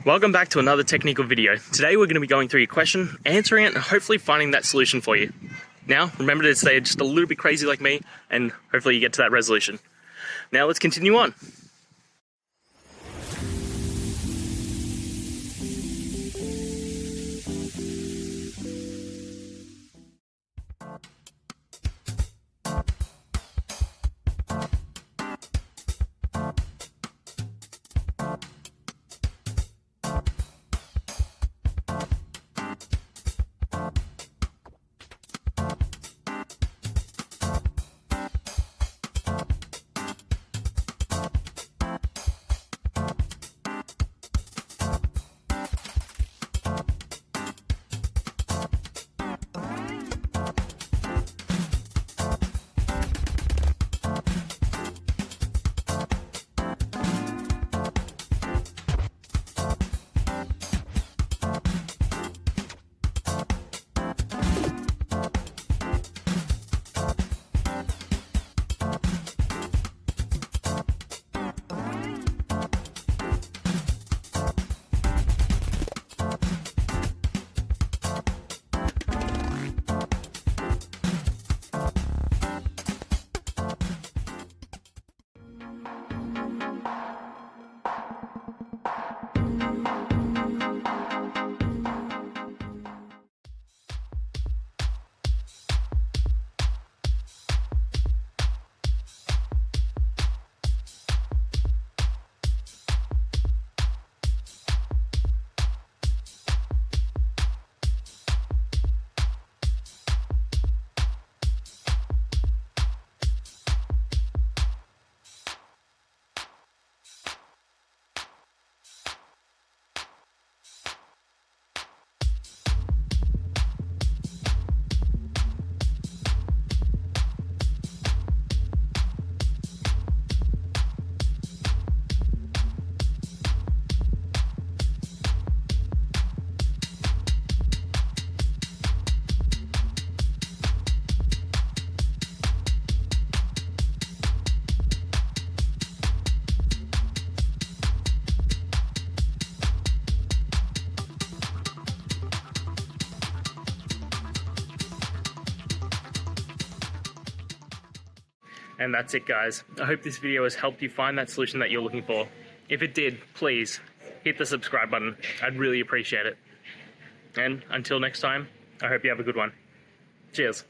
Welcome back to another technical video. Today we're going to be going through your question, answering it, and hopefully finding that solution for you. Now, remember to stay just a little bit crazy like me, and hopefully you get to that resolution. Now let's continue on. And that's it, guys. I hope this video has helped you find that solution that you're looking for. If it did, please hit the subscribe button. I'd really appreciate it. And until next time, I hope you have a good one. Cheers.